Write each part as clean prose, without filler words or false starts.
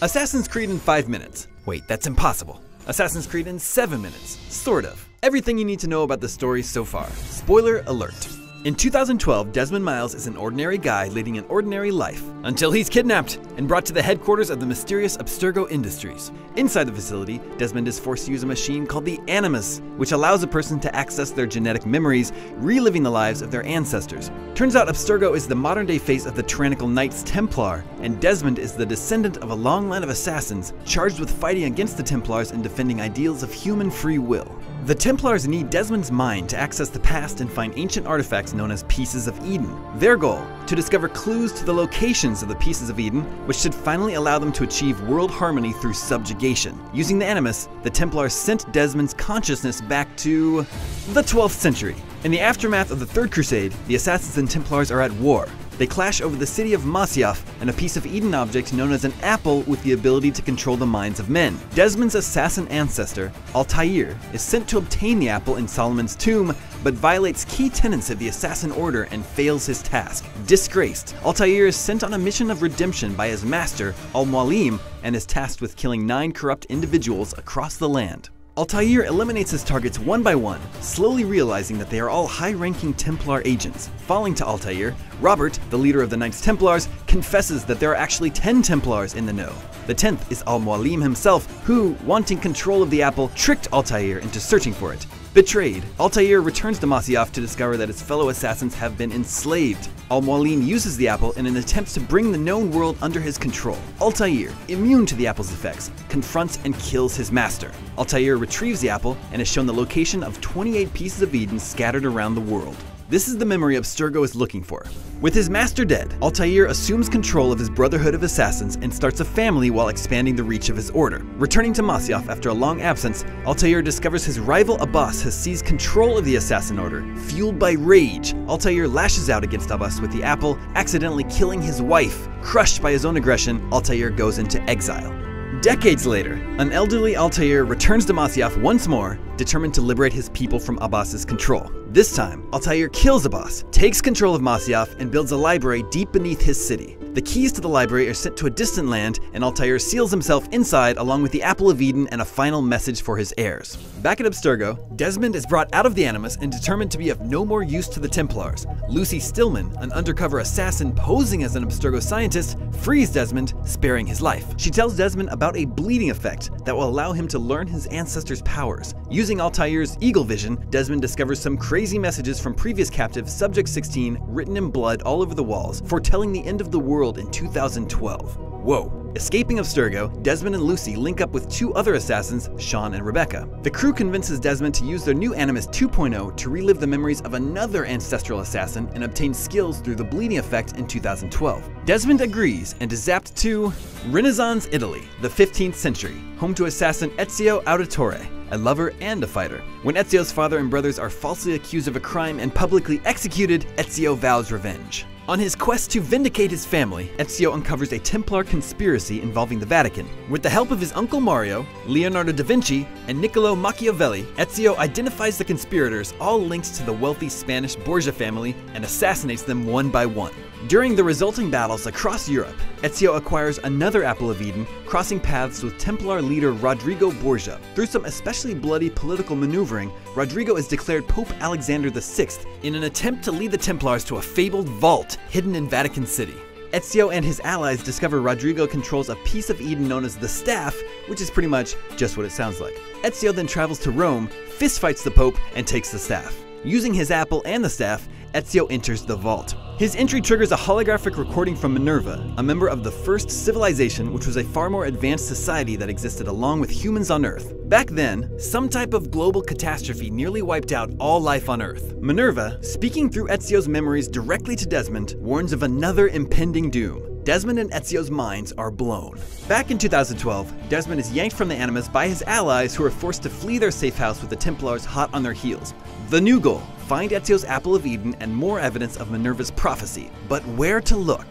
Assassin's Creed in 5 minutes. Wait, that's impossible. Assassin's Creed in 7 minutes. Sort of. Everything you need to know about the story so far. Spoiler alert. In 2012, Desmond Miles is an ordinary guy leading an ordinary life, until he's kidnapped and brought to the headquarters of the mysterious Abstergo Industries. Inside the facility, Desmond is forced to use a machine called the Animus, which allows a person to access their genetic memories, reliving the lives of their ancestors. Turns out Abstergo is the modern-day face of the tyrannical Knights Templar, and Desmond is the descendant of a long line of assassins charged with fighting against the Templars and defending ideals of human free will. The Templars need Desmond's mind to access the past and find ancient artifacts known as Pieces of Eden. Their goal? To discover clues to the locations of the Pieces of Eden, which should finally allow them to achieve world harmony through subjugation. Using the Animus, the Templars sent Desmond's consciousness back to the 12th century. In the aftermath of the Third Crusade, the Assassins and Templars are at war. They clash over the city of Masyaf and a piece of Eden object known as an apple with the ability to control the minds of men. Desmond's assassin ancestor, Altair, is sent to obtain the apple in Solomon's tomb, but violates key tenets of the assassin order and fails his task. Disgraced, Altair is sent on a mission of redemption by his master, Al-Mualim, and is tasked with killing 9 corrupt individuals across the land. Altair eliminates his targets one by one, slowly realizing that they are all high-ranking Templar agents. Falling to Altair, Robert, the leader of the Knights Templars, confesses that there are actually 10 Templars in the know. The 10th is Al-Mualim himself, who, wanting control of the apple, tricked Altair into searching for it. Betrayed, Altair returns to Masyaf to discover that his fellow assassins have been enslaved. Al-Mualim uses the apple in an attempt to bring the known world under his control. Altair, immune to the apple's effects, confronts and kills his master. Altair retrieves the apple and is shown the location of 28 pieces of Eden scattered around the world. This is the memory Abstergo is looking for. With his master dead, Altair assumes control of his Brotherhood of Assassins and starts a family while expanding the reach of his order. Returning to Masyaf after a long absence, Altair discovers his rival Abbas has seized control of the Assassin Order. Fueled by rage, Altair lashes out against Abbas with the apple, accidentally killing his wife. Crushed by his own aggression, Altair goes into exile. Decades later, an elderly Altair returns to Masyaf once more, determined to liberate his people from Abbas's control. This time, Altair kills Abbas, takes control of Masyaf, and builds a library deep beneath his city. The keys to the library are sent to a distant land, and Altair seals himself inside along with the Apple of Eden and a final message for his heirs. Back at Abstergo, Desmond is brought out of the Animus and determined to be of no more use to the Templars. Lucy Stillman, an undercover assassin posing as an Abstergo scientist, frees Desmond, sparing his life. She tells Desmond about a bleeding effect that will allow him to learn his ancestors' powers. Using Altair's eagle vision, Desmond discovers some crazy messages from previous captive Subject 16 written in blood all over the walls, foretelling the end of the world in 2012. Whoa. Escaping Abstergo, Desmond and Lucy link up with 2 other assassins, Sean and Rebecca. The crew convinces Desmond to use their new Animus 2.0 to relive the memories of another ancestral assassin and obtain skills through the bleeding effect in 2012. Desmond agrees and is zapped to Renaissance Italy, the 15th century, home to assassin Ezio Auditore, a lover and a fighter. When Ezio's father and brothers are falsely accused of a crime and publicly executed, Ezio vows revenge. On his quest to vindicate his family, Ezio uncovers a Templar conspiracy involving the Vatican. With the help of his uncle Mario, Leonardo da Vinci, and Niccolo Machiavelli, Ezio identifies the conspirators, all linked to the wealthy Spanish Borgia family, and assassinates them one by one. During the resulting battles across Europe, Ezio acquires another Apple of Eden, crossing paths with Templar leader Rodrigo Borgia. Through some especially bloody political maneuvering, Rodrigo is declared Pope Alexander VI in an attempt to lead the Templars to a fabled vault hidden in Vatican City. Ezio and his allies discover Rodrigo controls a piece of Eden known as the Staff, which is pretty much just what it sounds like. Ezio then travels to Rome, fistfights the Pope, and takes the Staff. Using his apple and the Staff, Ezio enters the vault. His entry triggers a holographic recording from Minerva, a member of the first civilization, which was a far more advanced society that existed along with humans on Earth. Back then, some type of global catastrophe nearly wiped out all life on Earth. Minerva, speaking through Ezio's memories directly to Desmond, warns of another impending doom. Desmond and Ezio's minds are blown. Back in 2012, Desmond is yanked from the Animus by his allies who are forced to flee their safe house with the Templars hot on their heels. The new goal: find Ezio's Apple of Eden and more evidence of Minerva's prophecy. But where to look?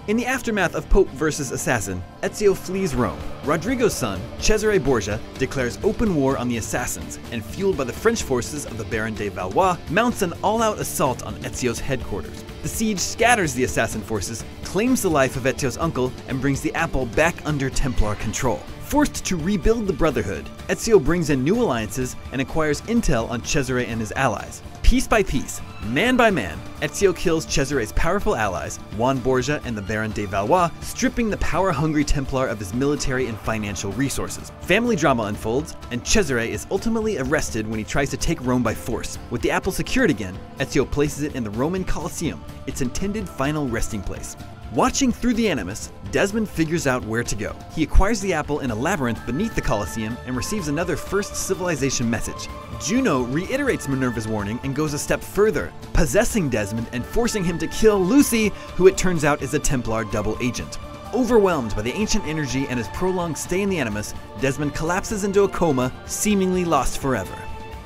In the aftermath of Pope versus Assassin, Ezio flees Rome. Rodrigo's son, Cesare Borgia, declares open war on the assassins, and fueled by the French forces of the Baron de Valois, mounts an all-out assault on Ezio's headquarters. The siege scatters the assassin forces, claims the life of Ezio's uncle and brings the apple back under Templar control. Forced to rebuild the Brotherhood, Ezio brings in new alliances and acquires intel on Cesare and his allies. Piece by piece, man by man, Ezio kills Cesare's powerful allies, Juan Borgia and the Baron de Valois, stripping the power-hungry Templar of his military and financial resources. Family drama unfolds, and Cesare is ultimately arrested when he tries to take Rome by force. With the apple secured again, Ezio places it in the Roman Colosseum, its intended final resting place. Watching through the Animus, Desmond figures out where to go. He acquires the apple in a labyrinth beneath the Colosseum and receives another First Civilization message. Juno reiterates Minerva's warning and goes a step further, possessing Desmond and forcing him to kill Lucy, who it turns out is a Templar double agent. Overwhelmed by the ancient energy and his prolonged stay in the Animus, Desmond collapses into a coma, seemingly lost forever.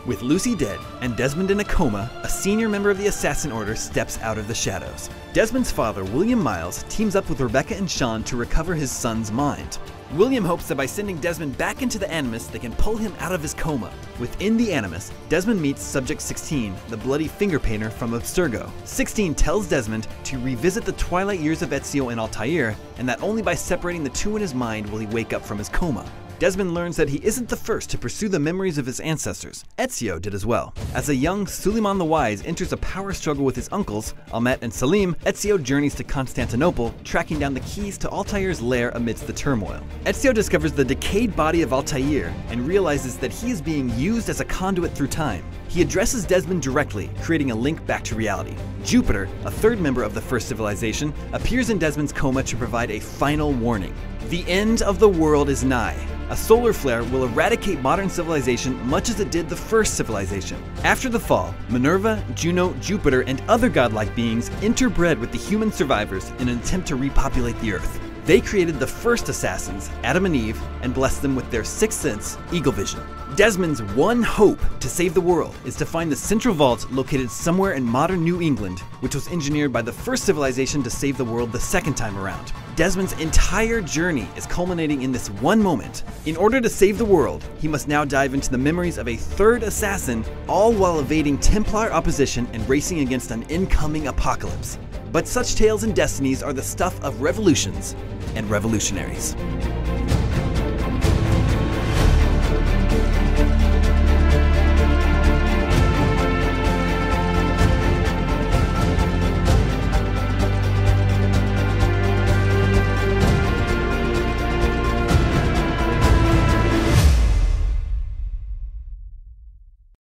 With Lucy dead and Desmond in a coma, a senior member of the Assassin Order steps out of the shadows. Desmond's father, William Miles, teams up with Rebecca and Sean to recover his son's mind. William hopes that by sending Desmond back into the Animus, they can pull him out of his coma. Within the Animus, Desmond meets Subject 16, the bloody finger painter from Abstergo. 16 tells Desmond to revisit the twilight years of Ezio and Altair, and that only by separating the two in his mind will he wake up from his coma. Desmond learns that he isn't the first to pursue the memories of his ancestors. Ezio did as well. As a young Suleiman the Wise enters a power struggle with his uncles, Ahmet and Selim, Ezio journeys to Constantinople, tracking down the keys to Altair's lair amidst the turmoil. Ezio discovers the decayed body of Altair and realizes that he is being used as a conduit through time. He addresses Desmond directly, creating a link back to reality. Jupiter, a third member of the First Civilization, appears in Desmond's coma to provide a final warning. The end of the world is nigh. A solar flare will eradicate modern civilization much as it did the first civilization. After the fall, Minerva, Juno, Jupiter, and other godlike beings interbred with the human survivors in an attempt to repopulate the Earth. They created the first assassins, Adam and Eve, and blessed them with their sixth sense, eagle vision. Desmond's one hope to save the world is to find the central vault located somewhere in modern New England, which was engineered by the first civilization to save the world the second time around. Desmond's entire journey is culminating in this one moment. In order to save the world, he must now dive into the memories of a third assassin, all while evading Templar opposition and racing against an incoming apocalypse. But such tales and destinies are the stuff of revolutions and revolutionaries.